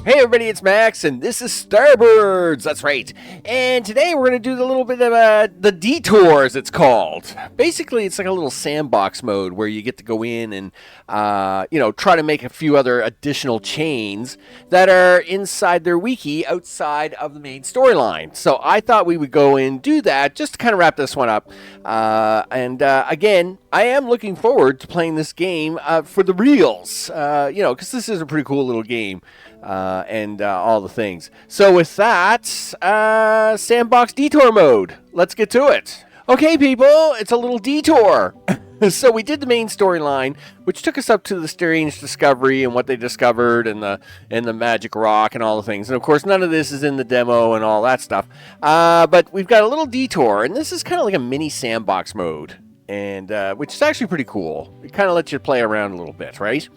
Hey everybody, it's Max, and this is Starbirds. That's right. And today we're going to do the little bit of the detour, as it's called. Basically, it's like a little sandbox mode where you get to go in and try to make a few other additional chains that are inside their wiki, outside of the main storyline. So I thought we would go in and do that just to kind of wrap this one up. Again, I am looking forward to playing this game for the reals. Because this is a pretty cool little game. And all the things. So with that, sandbox detour mode. Let's get to it. Okay, people, it's a little detour. So we did the main storyline, which took us up to the strange discovery and what they discovered and the magic rock and all the things. And of course, none of this is in the demo and all that stuff. But we've got a little detour, and this is kind of like a mini sandbox mode, and which is actually pretty cool. It kind of lets you play around a little bit, right?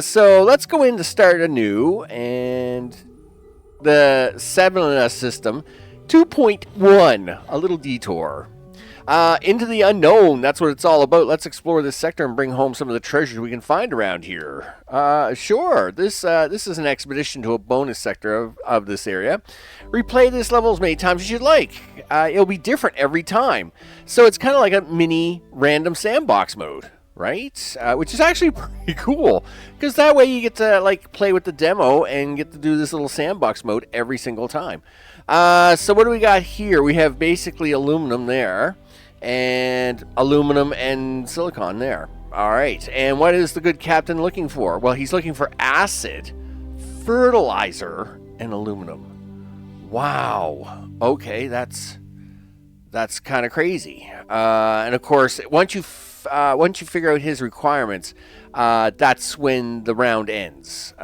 So let's go in to start anew, and the 7 system 2.1, a little detour. Into the unknown, that's what it's all about. Let's explore this sector and bring home some of the treasures we can find around here. Sure, this is an expedition to a bonus sector of this area. Replay this level as many times as you'd like. It'll be different every time. So it's kind of like a mini random sandbox mode. Right? Which is actually pretty cool, because that way you get to play with the demo and get to do this little sandbox mode every single time. So what do we got here? We have basically aluminum there, and aluminum and silicon there. All right, and what is the good captain looking for? Well, he's looking for acid, fertilizer, and aluminum. Wow. Okay, that's kind of crazy. And of course, once you figure out his requirements, that's when the round ends.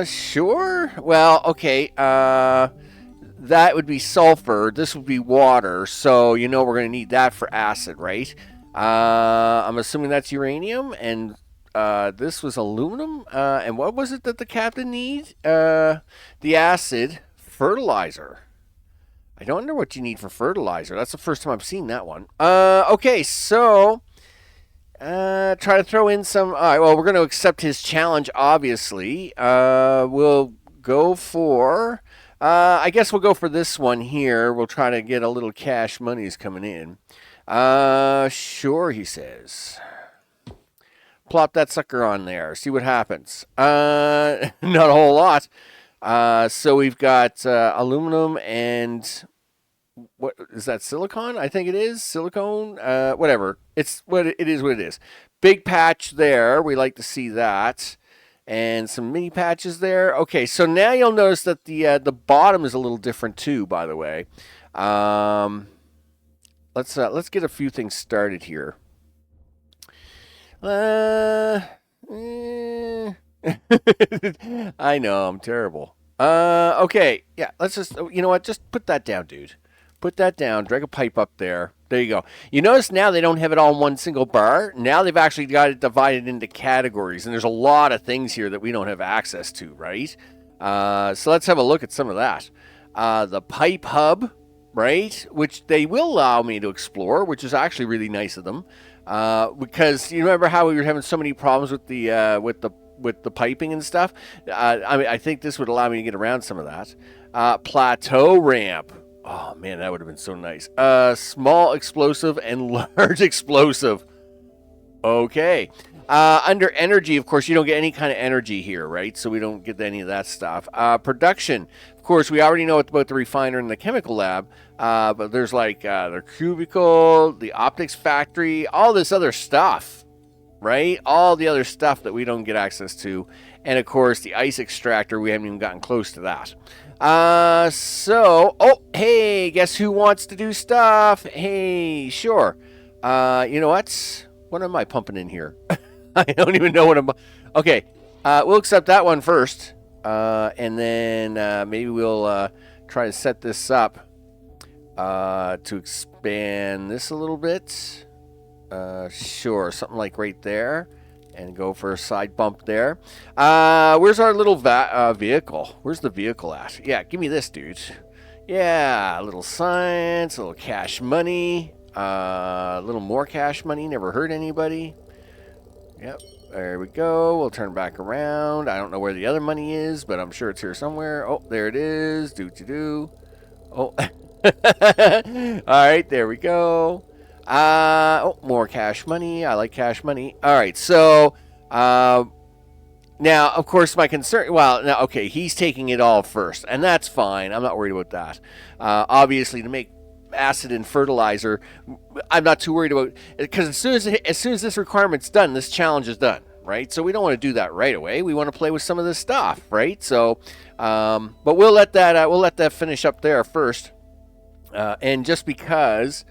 Sure. Well, okay. That would be sulfur. This would be water. So we're going to need that for acid, right? I'm assuming that's uranium, and this was aluminum. And what was it that the captain needs? The acid, fertilizer. I don't know what you need for fertilizer. That's the first time I've seen that one. Okay, so try to throw in some. All right, well, we're going to accept his challenge, obviously. We'll go for. I guess we'll go for this one here. We'll try to get a little cash monies coming in. Sure, he says. Plop that sucker on there. See what happens. Not a whole lot. So we've got aluminum and what is that? Silicon? I think it is silicone. Whatever. It's what it is. What it is. Big patch there. We like to see that, and some mini patches there. Okay, so now you'll notice that the bottom is a little different too. By the way, let's get a few things started here. I know, I'm terrible. Okay, yeah, let's just, you know what, just put that down, dude. Put that down, drag a pipe up there. There you go. You notice now they don't have it all in one single bar. Now they've actually got it divided into categories, and there's a lot of things here that we don't have access to, right? So let's have a look at some of that. The pipe hub, right, which they will allow me to explore, which is actually really nice of them. Because you remember how we were having so many problems with the piping and stuff. I think this would allow me to get around some of that. Plateau ramp. Oh man, that would have been so nice. Small explosive and large explosive. Okay. Under energy, of course, you don't get any kind of energy here, right? So we don't get any of that stuff. Production. Of course, we already know about the refiner and the chemical lab. But there's the cubicle, the optics factory, all this other stuff, right? All the other stuff that we don't get access to. And of course, the ice extractor, we haven't even gotten close to that. Hey, guess who wants to do stuff? Hey, sure. You know what? What am I pumping in here? I don't even know what I'm... Okay, we'll accept that one first. And then maybe we'll try to set this up to expand this a little bit. Sure, something like right there. And go for a side bump there. Where's our little vehicle? Where's the vehicle at? Yeah, give me this, dude. Yeah, a little science, a little cash money. A little more cash money. Never hurt anybody. Yep. There we go. We'll turn back around. I don't know where the other money is, but I'm sure it's here somewhere. Oh, there it is. Do. Oh. All right, there we go. Oh, more cash money. I like cash money. All right, so now, of course, my concern. Well, now, okay, he's taking it all first, and that's fine. I'm not worried about that. Obviously, to make acid and fertilizer, I'm not too worried about, because as soon as this requirement's done, this challenge is done, right? So we don't want to do that right away. We want to play with some of this stuff, right? So, but we'll let that finish up there first, and just because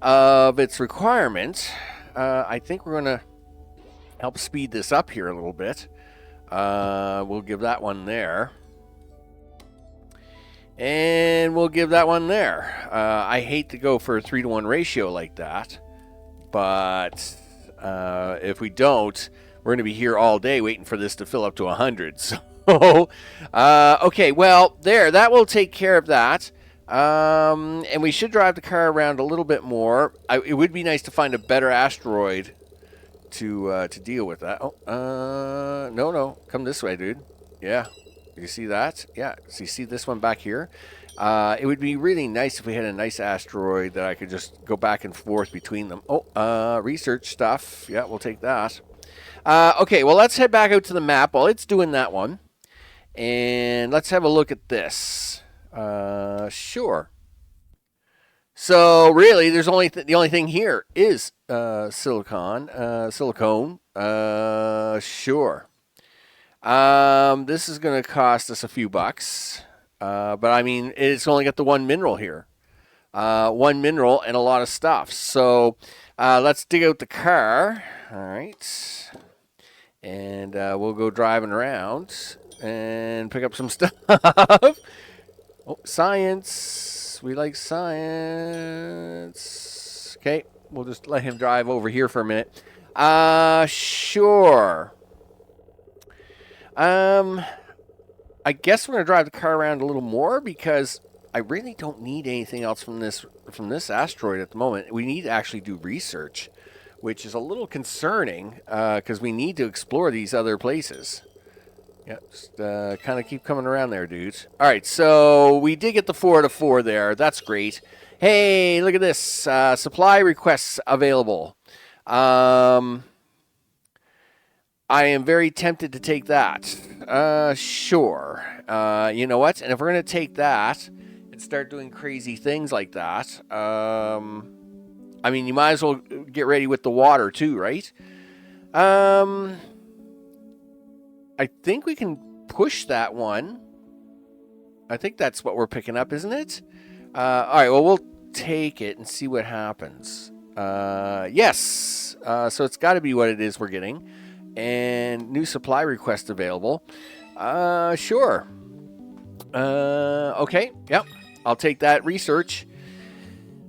of its requirement, I think we're going to help speed this up here a little bit. We'll give that one there. And we'll give that one there. I hate to go for a 3-to-1 ratio like that, but if we don't, we're going to be here all day waiting for this to fill up to 100. So, okay, well, there, that will take care of that. And we should drive the car around a little bit more. It would be nice to find a better asteroid to deal with that. Oh, no, come this way, dude. Yeah. You see that? Yeah. So you see this one back here? It would be really nice if we had a nice asteroid that I could just go back and forth between them. Oh, research stuff. Yeah, we'll take that. Okay, well, let's head back out to the map while it's doing that one. And let's have a look at this. Sure. So really, there's the only thing here is silicone. Sure. This is going to cost us a few bucks, but I mean, it's only got the one mineral here. One mineral and a lot of stuff. So let's dig out the car. All right. And we'll go driving around and pick up some stuff. Oh, science. We like science. Okay, we'll just let him drive over here for a minute. Sure. I guess we're gonna drive the car around a little more because I really don't need anything else from this asteroid at the moment. We need to actually do research, which is a little concerning because we need to explore these other places. Yeah, just kind of keep coming around there, dudes. All right, so we did get the 4 out of 4 there. That's great. Hey, look at this. Supply requests available. I am very tempted to take that. Sure. You know what? And if we're going to take that and start doing crazy things like that, I mean, you might as well get ready with the water too, right? I think we can push that one. I think that's what we're picking up, isn't it? All right, well, we'll take it and see what happens. Yes. So it's got to be what it is we're getting. And new supply request available. Sure. Okay. Yep. I'll take that research.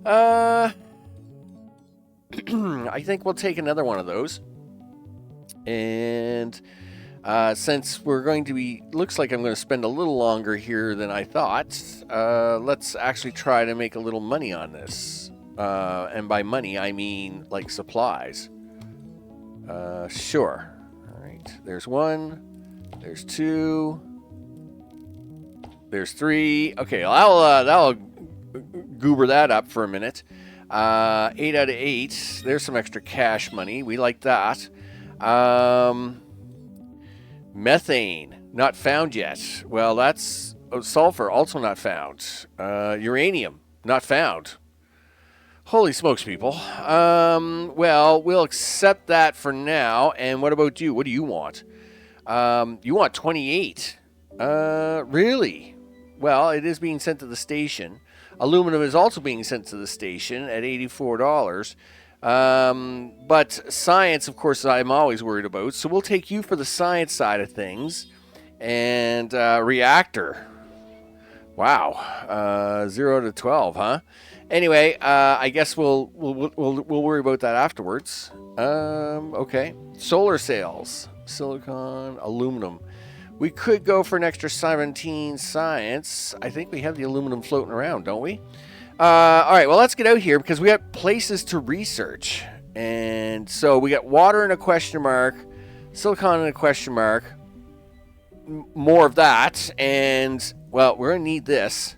I think we'll take another one of those. And since we're going to be, looks like I'm going to spend a little longer here than I thought, let's actually try to make a little money on this. And by money, I mean like supplies. Sure. All right. There's 1. There's 2. There's 3. Okay, that'll goober that up for a minute. 8 out of 8. There's some extra cash money. We like that. Methane, not found yet. Well, that's sulfur, also not found. Uranium, not found. Holy smokes, people. Well, we'll accept that for now. And what about you? What do you want? You want 28. Really? Well, it is being sent to the station. Aluminum is also being sent to the station at $84. But science, of course, I'm always worried about. So we'll take you for the science side of things. And reactor. Wow. 0 to 12, huh? Anyway, I guess we'll worry about that afterwards. Okay. Solar sails, silicon, aluminum. We could go for an extra 17 science. I think we have the aluminum floating around, don't we? All right. Well, let's get out here because we got places to research. And so we got water and a question mark, silicon and a question mark, more of that, and, well, we're going to need this.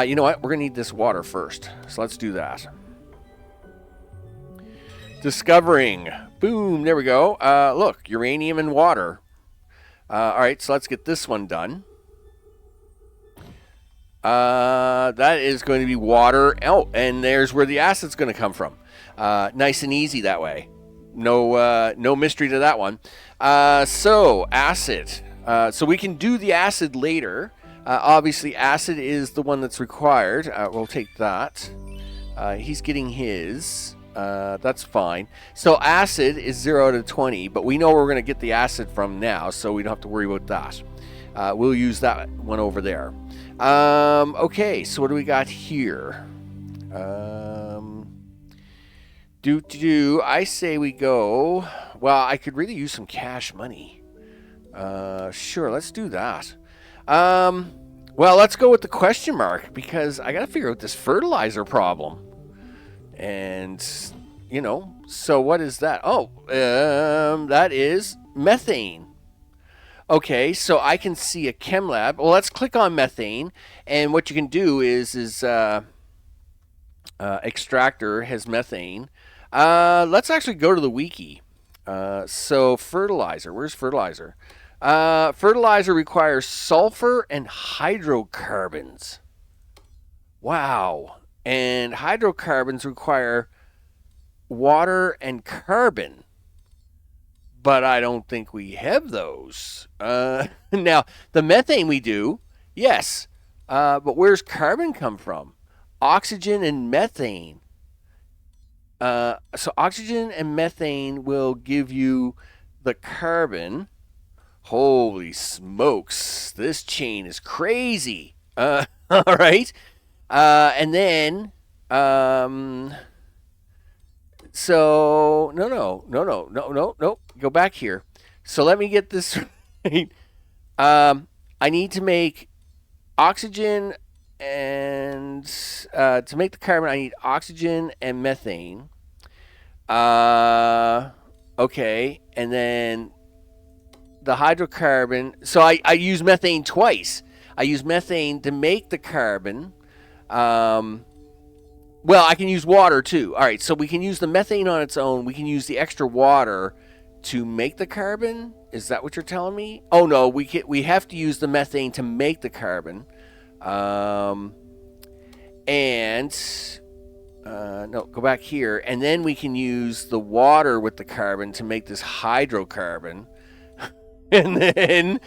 You know what? We're going to need this water first, so let's do that. Discovering. Boom, there we go. Look, uranium and water. All right, so let's get this one done. That is going to be water. Oh, and there's where the acid's going to come from. Nice and easy that way. No mystery to that one. So acid. So we can do the acid later. Obviously, acid is the one that's required. We'll take that. He's getting his. That's fine. So acid is 0 out of 20, but we know where we're going to get the acid from now, so we don't have to worry about that. We'll use that one over there. Okay, so what do we got here? I say we go. Well, I could really use some cash money. Sure, let's do that. Well, let's go with the question mark because I got to figure out this fertilizer problem. And, you know, so what is that? Oh, that is methane. Okay, so I can see a chem lab. Well, let's click on methane, and what you can do is extractor has methane. Let's actually go to the wiki. So fertilizer, where's fertilizer? Fertilizer requires sulfur and hydrocarbons. Wow. And hydrocarbons require water and carbon. But I don't think we have those. Now, the methane we do, yes. But where's carbon come from? Oxygen and methane. So oxygen and methane will give you the carbon. Holy smokes. This chain is crazy. All right. And then, so, no. Go back here. So let me get this right. I need to make oxygen and, to make the carbon, I need oxygen and methane. Okay. And then the hydrocarbon. So I use methane twice. I use methane to make the carbon. Well, I can use water too. All right, so we can use the methane on its own. We can use the extra water to make the carbon. Is that what you're telling me? Oh no, we have to use the methane to make the carbon. No, go back here, and then we can use the water with the carbon to make this hydrocarbon. And then,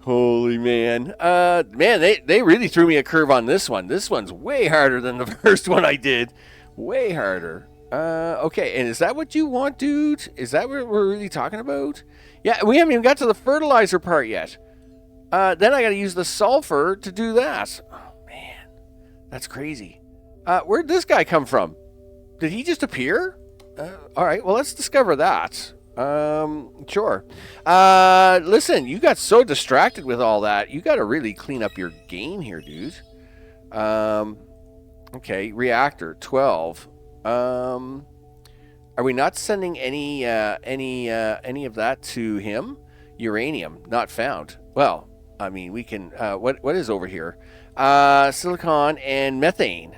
holy man. They really threw me a curve on this one. This one's way harder than the first one I did. Way harder. Okay, and is that what you want, dude? Is that what we're really talking about? Yeah, we haven't even got to the fertilizer part yet. Then I gotta use the sulfur to do that. Oh, man. That's crazy. Where'd this guy come from? Did he just appear? Alright, well, let's discover that. Sure. Listen, you got so distracted with all that. You got to really clean up your game here, dude. Okay, reactor 12. Are we not sending any of that to him? Uranium not found. Well, I mean, we can. What is over here? Silicon and methane.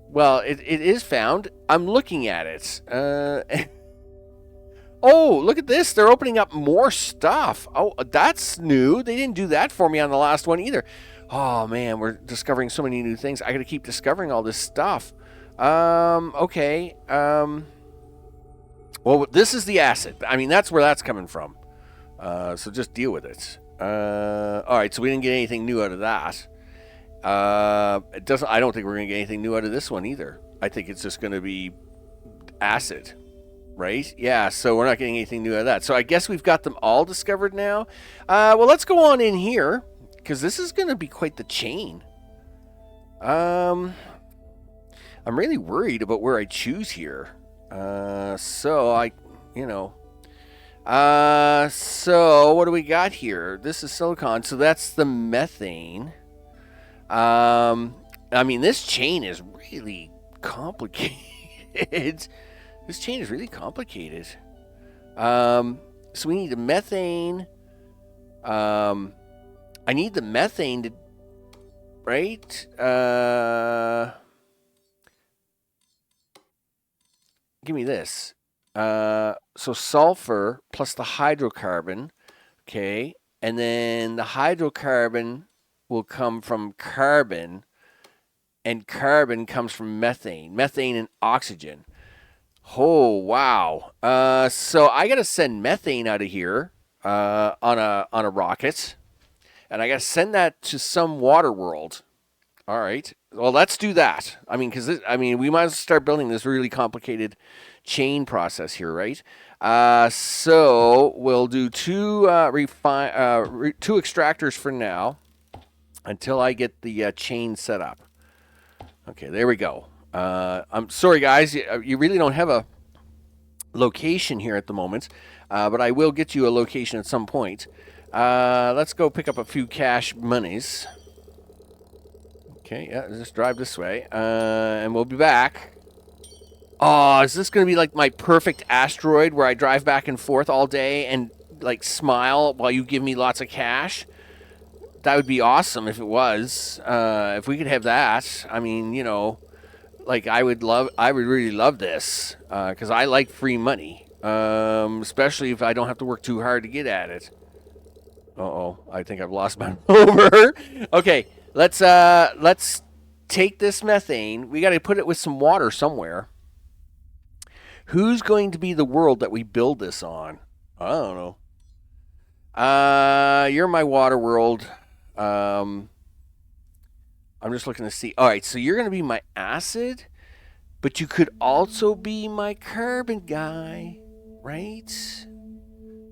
Well, it is found. I'm looking at it. Oh, look at this. They're opening up more stuff. Oh, that's new. They didn't do that for me on the last one either. Oh, man, we're discovering so many new things. I got to keep discovering all this stuff. Okay. Well, this is the acid. I mean, that's where that's coming from. So just deal with it. All right, so we didn't get anything new out of that. I don't think we're going to get anything new out of this one either. I think it's just going to be acid. Right? Yeah, so we're not getting anything new out of that. So I guess we've got them all discovered now. Well, let's go on in here, because this is going to be quite the chain. I'm really worried about where I choose here. So what do we got here? This is silicon, so that's the methane. I mean, this chain is really complicated. This chain is really complicated. So we need the methane. I need the methane to, right? Give me this. So sulfur plus the hydrocarbon, okay, and then the hydrocarbon will come from carbon, and carbon comes from methane and oxygen. Oh, wow. So I got to send methane out of here on a rocket, and I got to send that to some water world. All right. Well, let's do that. I mean, because we might as well start building this really complicated chain process here, right? So we'll do two extractors for now until I get the chain set up. Okay, there we go. I'm sorry, guys. You really don't have a location here at the moment, but I will get you a location at some point. Let's go pick up a few cash monies. Okay, yeah, just drive this way, and we'll be back. Oh, is this going to be like my perfect asteroid where I drive back and forth all day and like smile while you give me lots of cash? That would be awesome if it was. If we could have that, I mean, you know, like I would really love this because I like free money, especially if I don't have to work too hard to get at it. Uh-oh, I think I've lost my over. Okay, let's take this methane. We got to put it with some water somewhere. Who's going to be the world that we build this on? I don't know. You're my water world. I'm just looking to see. All right, so you're going to be my acid, but you could also be my carbon guy, right?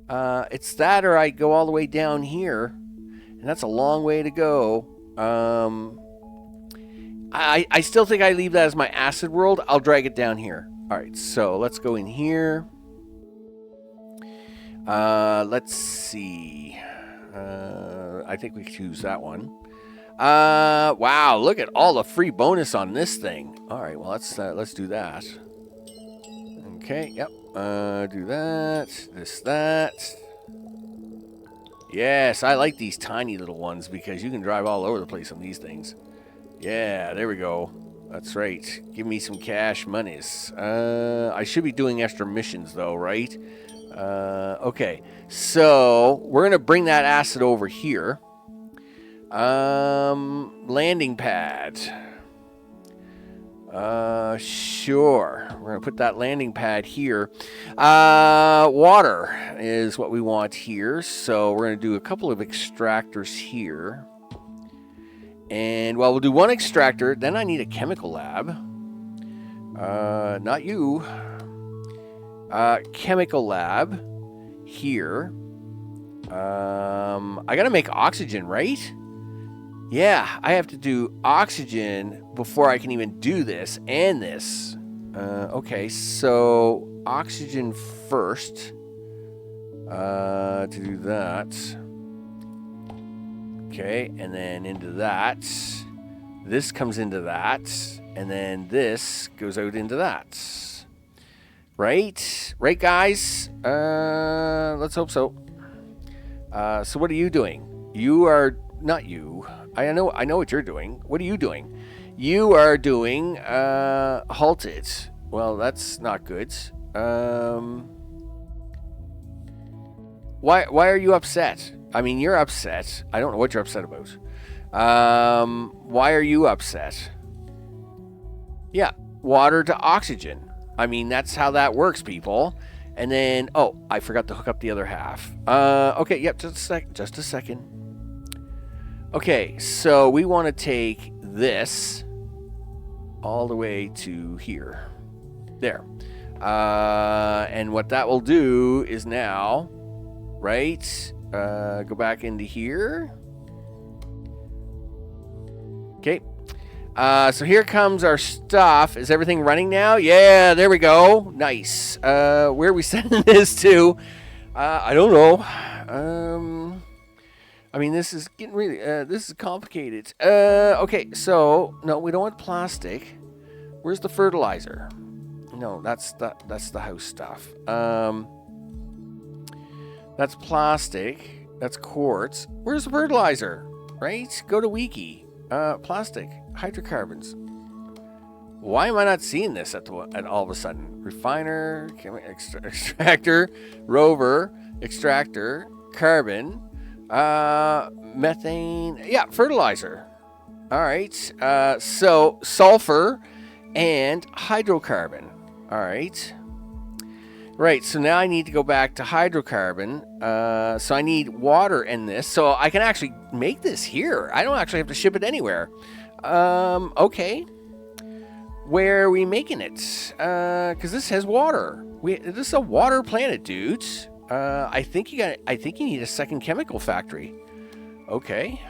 It's that or I go all the way down here, and that's a long way to go. I still think I leave that as my acid world. I'll drag it down here. All right, so let's go in here. Let's see. I think we could use that one. Wow, look at all the free bonus on this thing. All right, well, let's do that. Okay, yep. Do that. That. Yes, I like these tiny little ones because you can drive all over the place on these things. Yeah, there we go. That's right. Give me some cash monies. I should be doing extra missions, though, right? Okay. So, we're going to bring that acid over here. Landing pad. Sure. We're going to put that landing pad here. Water is what we want here. So, we're going to do a couple of extractors here. And, well, we'll do one extractor. Then I need a chemical lab. Not you. Chemical lab here. I got to make oxygen, right? Yeah, I have to do oxygen before I can even do this and this. Okay, so oxygen first. To do that. Okay, and then into that. This comes into that. And then this goes out into that. Right? Right, guys? Let's hope so. So what are you doing? You are... Not you. I know what you're doing. What are you doing? You are doing halted. Well, that's not good. Why are you upset? I mean, you're upset. I don't know what you're upset about. Why are you upset? Yeah, water to oxygen. I mean, that's how that works, people. And then, oh, I forgot to hook up the other half. Okay, yep, just a second. Okay, so we want to take this all the way to here. There. And what that will do is now, right, go back into here. Okay. So here comes our stuff. Is everything running now? Yeah, there we go. Nice. Where are we sending this to? I don't know. I mean, this is getting really, this is complicated. Okay, so, no, we don't want plastic. Where's the fertilizer? No, no, that's the house stuff. That's plastic. That's quartz. Where's the fertilizer? Right? Go to wiki. Plastic. Hydrocarbons. Why am I not seeing this at all of a sudden? Refiner, extractor, rover, extractor, carbon, methane. Yeah, fertilizer. All right. So sulfur and hydrocarbon. All right. Right, so now I need to go back to hydrocarbon. So I need water in this, so I can actually make this here. I don't actually have to ship it anywhere. Okay. Where are we making it? Because this has water. This is a water planet, dudes. I think you need a second chemical factory. Okay.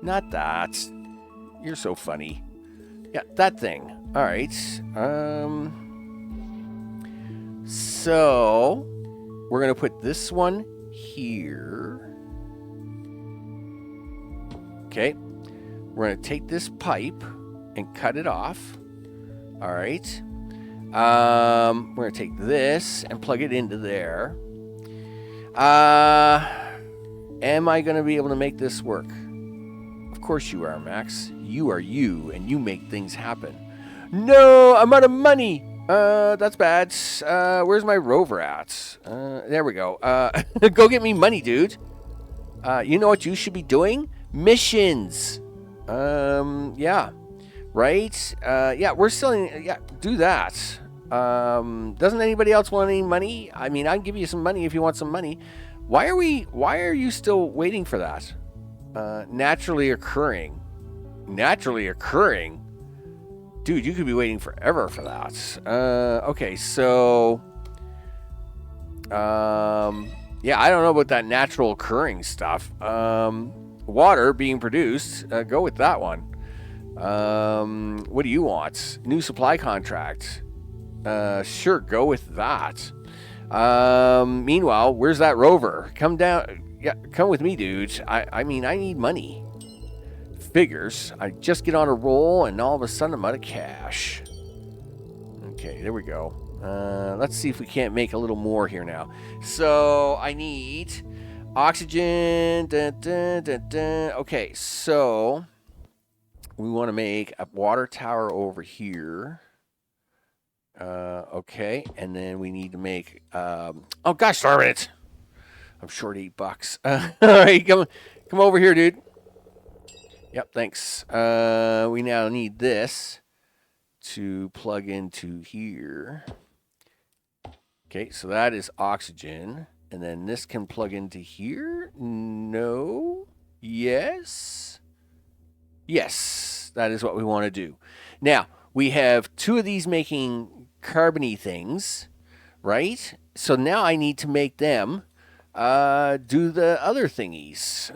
Not that. You're so funny. Yeah, that thing. All right. So, we're going to put this one here. Okay. We're going to take this pipe and cut it off. All right. We're going to take this and plug it into there. Am I going to be able to make this work? Of course you are, Max. You are you, and you make things happen. No, I'm out of money. That's bad. Where's my rover at? There we go. Go get me money, dude. You know what you should be doing? Missions. Yeah. Right? Yeah, we're selling. Yeah, do that. Doesn't anybody else want any money? I mean, I can give you some money if you want some money. Why are you still waiting for that? Naturally occurring. Naturally occurring? Dude, you could be waiting forever for that. Okay, so... yeah, I don't know about that natural occurring stuff. Water being produced. Go with that one. What do you want? New supply contract. Sure, go with that. Meanwhile, where's that rover? Come down. Yeah, come with me, dude. I mean, I need money. Figures. I just get on a roll, and all of a sudden I'm out of cash. Okay, there we go. Let's see if we can't make a little more here now. So I need oxygen. Okay, so we want to make a water tower over here. Okay, and then we need to make. Oh gosh, darn it! I'm short $8. All right, come over here, dude. Yep, thanks. We now need this to plug into here. Okay, so that is oxygen. And then this can plug into here. No. Yes. Yes, that is what we want to do. Now, we have two of these making carbony things, right? So now I need to make them do the other thingies.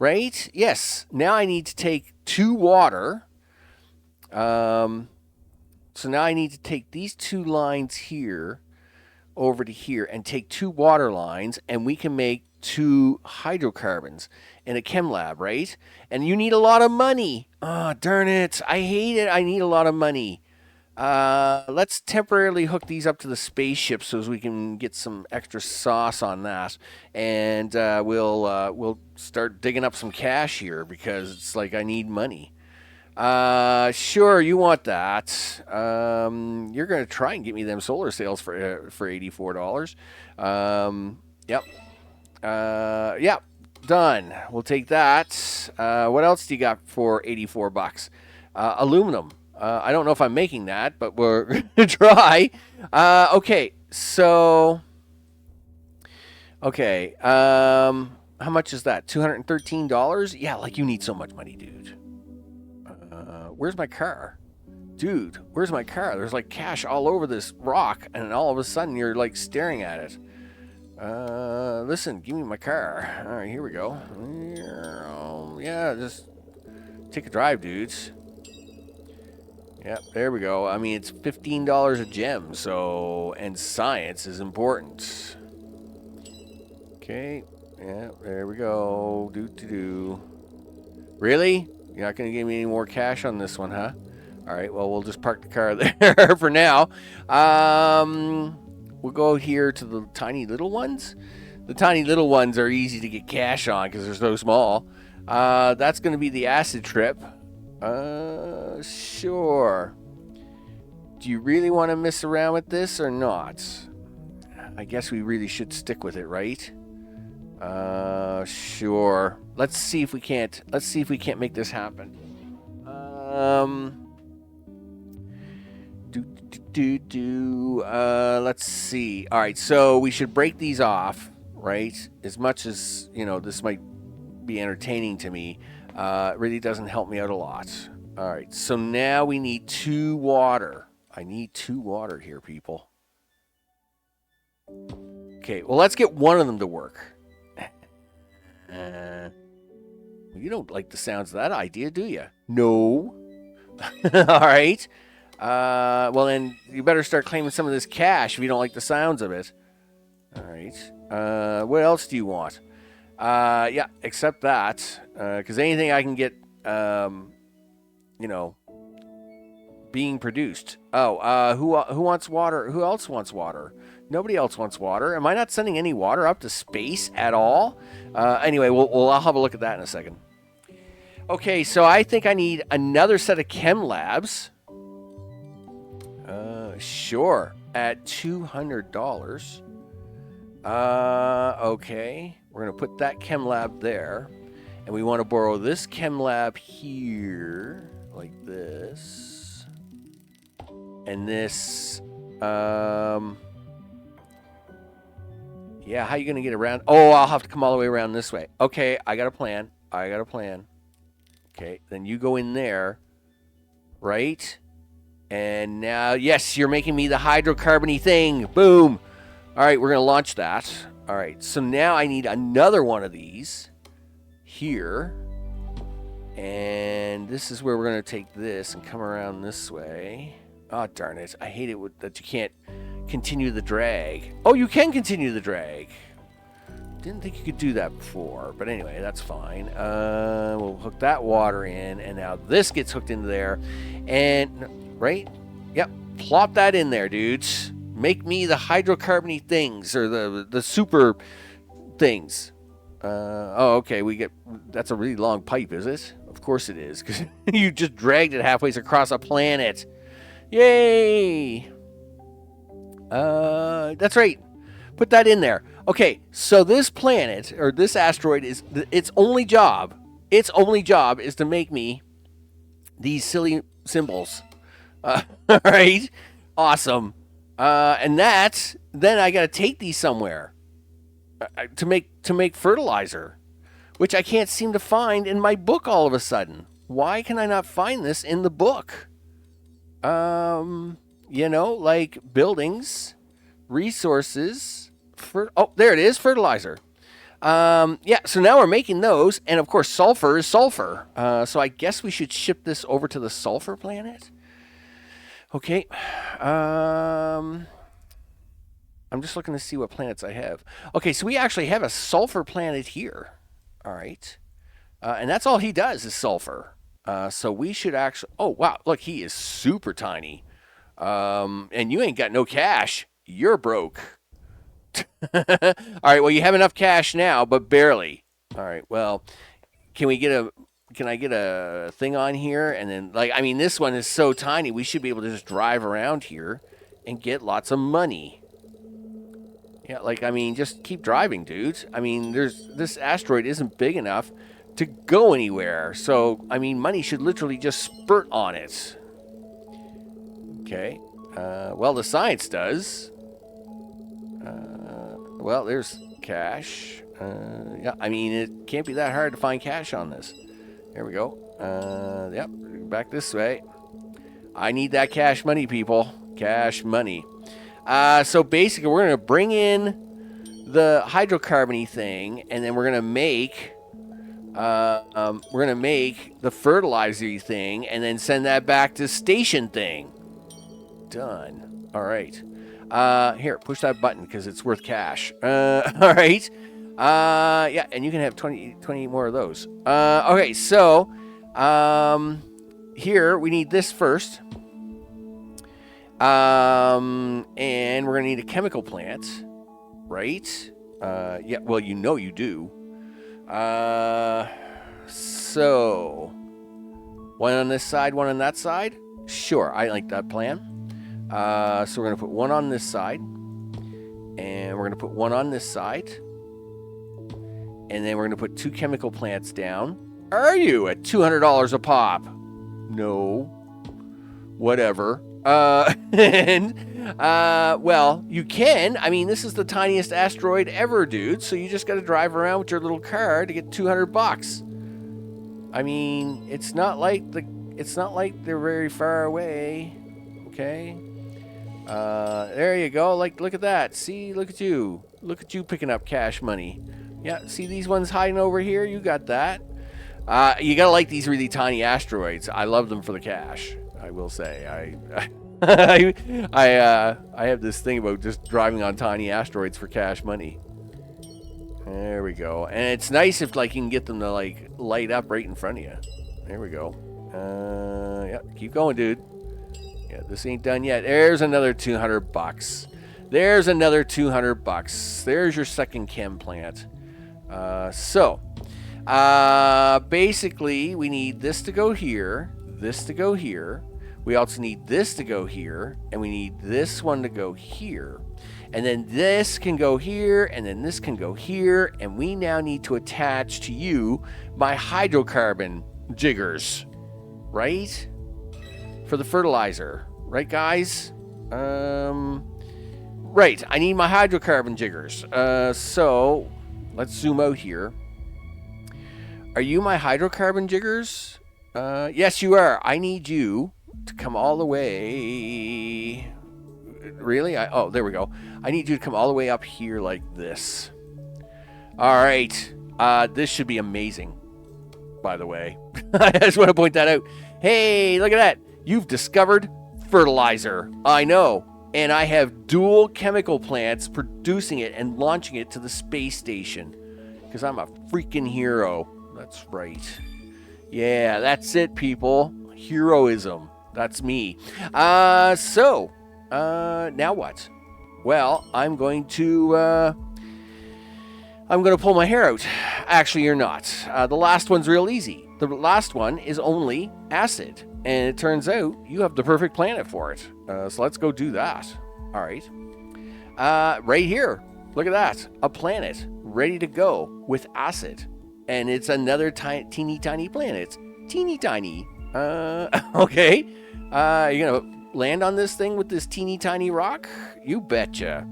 Right? Yes. Now I need to take 2 water. So now I need to take these 2 lines here over to here and take 2 water lines, and we can make 2 hydrocarbons in a chem lab, right? And you need a lot of money. Oh, darn it. I hate it. I need a lot of money. Let's temporarily hook these up to the spaceship so as we can get some extra sauce on that, and we'll start digging up some cash here because it's like I need money. Sure, you want that. You're gonna try and get me them solar sails for $84. Yep. Yep. Done. We'll take that. What else do you got for $84? Aluminum. I don't know if I'm making that, but we're going to try. Okay, so... Okay, how much is that? $213? Yeah, like you need so much money, dude. Where's my car? Dude, where's my car? There's like cash all over this rock, and all of a sudden you're like staring at it. Listen, give me my car. All right, here we go. Yeah, just take a drive, dudes. Yep, there we go. I mean, it's $15 a gem, so, and science is important. Okay, yeah, there we go. Do. Really? You're not going to give me any more cash on this one, huh? All right, well, we'll just park the car there for now. We'll go here to the tiny little ones. The tiny little ones are easy to get cash on because they're so small. That's going to be the acid trip. Sure. Do you really want to mess around with this or not? I guess we really should stick with it, right? Sure. Let's see if we can't make this happen. Let's see. All right, so we should break these off, right? As much as, this might be entertaining to me, it really doesn't help me out a lot. All right, so now we need 2 water. I need 2 water here, people. Okay, well, let's get one of them to work. You don't like the sounds of that idea, do you? No. All right. Well, then you better start claiming some of this cash if you don't like the sounds of it. All right. What else do you want? Yeah, except that. Because anything I can get, being produced. Oh, who wants water? Who else wants water? Nobody else wants water. Am I not sending any water up to space at all? Anyway, I'll have a look at that in a second. Okay, so I think I need another set of chem labs. Sure, at $200. Okay, we're going to put that chem lab there. And we want to borrow this chem lab here, like this. And this, yeah, how are you going to get around? Oh, I'll have to come all the way around this way. Okay, I got a plan. Okay, then you go in there, right? And now, yes, you're making me the hydrocarbon-y thing. Boom. All right, we're going to launch that. All right, so now I need another one of these here. And this is where we're going to take this and come around this way. Oh, darn it. I hate it that you can't continue the drag. Oh, you can continue the drag. Didn't think you could do that before. But anyway, that's fine. We'll hook that water in. And now this gets hooked into there. And, right? Yep. Plop that in there, dudes. Make me the hydrocarbon-y things. Or the super things. Oh, okay. That's a really long pipe, is it? Of course it is. Because you just dragged it halfway across a planet. Yay! That's right. Put that in there. Okay, so this planet, or this asteroid, its only job is to make me these silly symbols. All right? Awesome. And then I got to take these somewhere to make fertilizer, which I can't seem to find in my book all of a sudden. Why can I not find this in the book? Like buildings, resources, oh, there it is, fertilizer. Yeah, so now we're making those, and of course sulfur is sulfur. So I guess we should ship this over to the sulfur planet. Okay. I'm just looking to see what planets I have. Okay, so we actually have a sulfur planet here. All right. And that's all he does is sulfur. So we should actually... Oh, wow. Look, he is super tiny. And you ain't got no cash. You're broke. All right, well, you have enough cash now, but barely. All right, well, can I get a thing on here? And then, this one is so tiny, we should be able to just drive around here and get lots of money. Yeah, just keep driving, dudes. This asteroid isn't big enough to go anywhere. So, money should literally just spurt on it. Okay. Well, the science does. Well, there's cash. Yeah, it can't be that hard to find cash on this. There we go. Yep, back this way. I need that cash money, people. Cash money. So basically, we're going to bring in the hydrocarbon-y thing, and then we're going to make the fertilizer thing, and then send that back to station thing. Done. All right. Here, push that button because it's worth cash. All right. Yeah, and you can have 20 more of those. Okay, so, here we need this first. And we're going to need a chemical plant, right? Yeah, well, you know you do. So, one on this side, one on that side? Sure, I like that plan. So we're going to put one on this side, and we're going to put one on this side, and then we're going to put 2 chemical plants down. Are you at $200 a pop? No. Whatever. Well, you can. I mean, this is the tiniest asteroid ever, dude. So you just got to drive around with your little car to get $200. I mean, it's not like they're very far away. Okay. There you go. Like, look at that. See, look at you picking up cash money. Yeah. See these ones hiding over here? You got that. You gotta like these really tiny asteroids. I love them for the cash. I will say, I have this thing about just driving on tiny asteroids for cash money. There we go, and it's nice if like you can get them to like light up right in front of you. There we go. Yeah, keep going, dude. Yeah, this ain't done yet. There's another $200. There's another $200. There's your second chem plant. Basically, we need this to go here, this to go here. We also need this to go here, and we need this one to go here. And then this can go here, and then this can go here, and we now need to attach to you my hydrocarbon jiggers, right? For the fertilizer, right, guys? Right, I need my hydrocarbon jiggers. So, let's zoom out here. Are you my hydrocarbon jiggers? Yes, you are. I need you to come all the way. Really? Oh, there we go. I need you to come all the way up here like this. All right. This should be amazing, by the way. I just want to point that out. Hey, look at that. You've discovered fertilizer. I know. And I have dual chemical plants producing it and launching it to the space station. Because I'm a freaking hero. That's right. Yeah, that's it, people. Heroism. That's me. Now what? Well, I'm going to pull my hair out. Actually, you're not. The last one's real easy. The last one is only acid. And it turns out you have the perfect planet for it. So let's go do that. All right. Right here. Look at that. A planet ready to go with acid. And it's another teeny tiny planet. Teeny tiny. Okay. You're going to land on this thing with this teeny tiny rock? You betcha.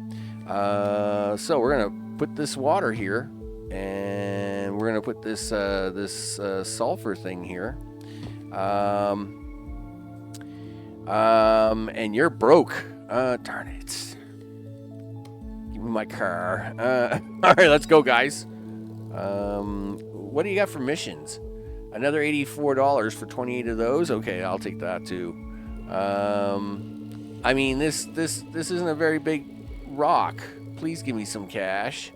So we're going to put this water here. And we're going to put this sulfur thing here. And you're broke. Darn it. Give me my car. All right, let's go, guys. What do you got for missions? Another $84 for 28 of those? Okay, I'll take that too. I mean, this isn't a very big rock. Please give me some cash.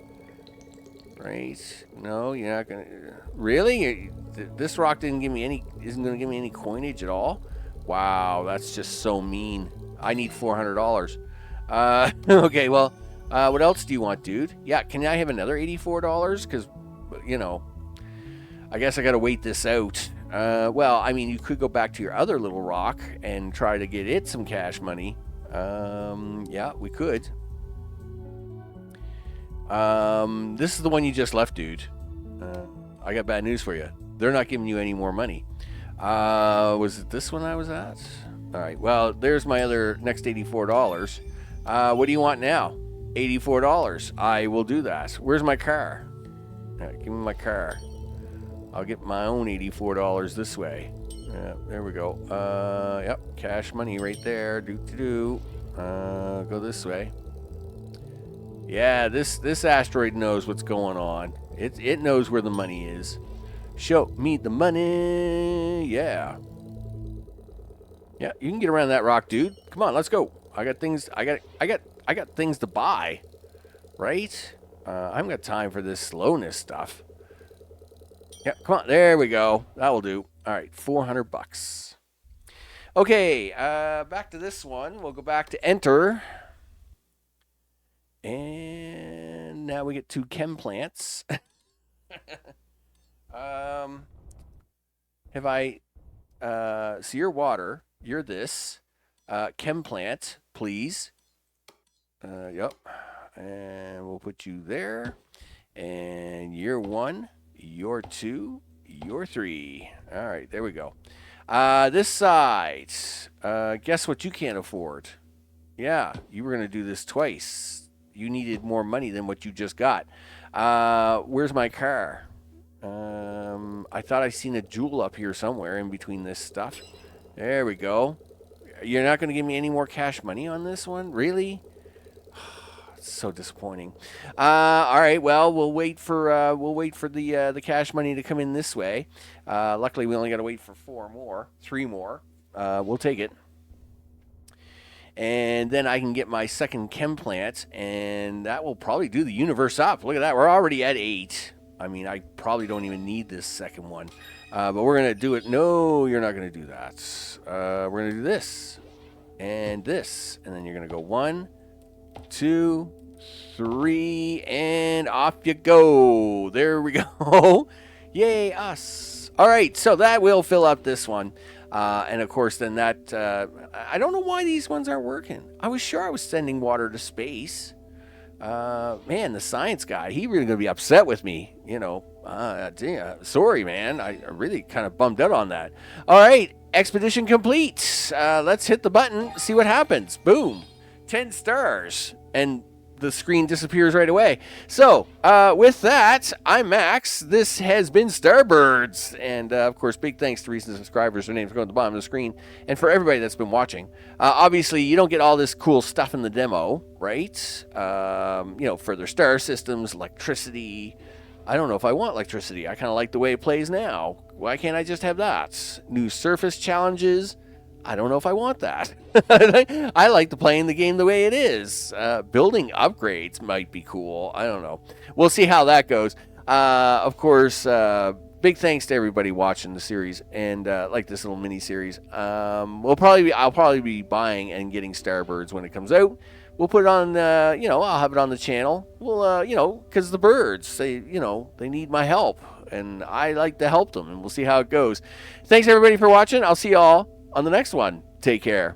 Right? No, you're not gonna. Really? This rock isn't gonna give me any coinage at all. Wow, that's just so mean. I need $400. Okay, well, what else do you want, dude? Yeah, can I have another $84? Because, you know, I guess I gotta wait this out. Well, I mean, you could go back to your other little rock and try to get it some cash money. Yeah, we could. This is the one you just left, dude. I got bad news for you. They're not giving you any more money. Was it this one I was at? All right, well, there's my other next $84. What do you want now? $84. I will do that. Where's my car? All right, give me my car. I'll get my own $84 this way. There we go. Yep, cash money right there. Go this way. Yeah, this asteroid knows what's going on. It knows where the money is. Show me the money. Yeah. Yeah, you can get around that rock, dude. Come on, let's go. I got things to buy. Right? I haven't got time for this slowness stuff. Yeah, come on. There we go. That will do. All right, $400. Okay, back to this one. We'll go back to enter. And now we get two chem plants. um, have I, so you're water, you're this. Chem plant, please. Yep. And we'll put you there. And you're one, you're two, you're three. All right, there we go. This side, guess what you can't afford? Yeah, you were going to do this twice. You needed more money than what you just got. Where's my car? I thought I seen a jewel up here somewhere in between this stuff. There we go. You're not going to give me any more cash money on this one? Really? It's so disappointing. All right. Well, we'll wait for the cash money to come in this way. Luckily, we only got to wait for three more. We'll take it. And then I can get my second chem plant, and that will probably do the universe up. Look at that. We're already at 8. I mean, I probably don't even need this second one. But we're going to do it. No, you're not going to do that. We're going to do this and this. And then you're going to go 1, 2, 3, and off you go. There we go. Yay, us. All right, so that will fill up this one. And of course, then that, I don't know why these ones aren't working. I was sure I was sending water to space. Man, the science guy, he really going to be upset with me, you know. Sorry, man. I really kind of bummed out on that. All right, expedition complete. Let's hit the button, see what happens. Boom. 10 stars. And the screen disappears right away. So, with that, I'm Max. This has been Starbirds. And, of course, big thanks to recent subscribers. Their names go at the bottom of the screen. And for everybody that's been watching. Obviously, you don't get all this cool stuff in the demo, right? Further star systems, electricity. I don't know if I want electricity. I kind of like the way it plays now. Why can't I just have that? New surface challenges. I don't know if I want that. I like to playing the game the way it is. Building upgrades might be cool. I don't know. We'll see how that goes. Of course, big thanks to everybody watching the series and like this little mini series. I'll probably be buying and getting Starbirds when it comes out. We'll put it on. I'll have it on the channel. We'll, because the birds, they need my help, and I like to help them, and we'll see how it goes. Thanks everybody for watching. I'll see y'all on the next one. Take care.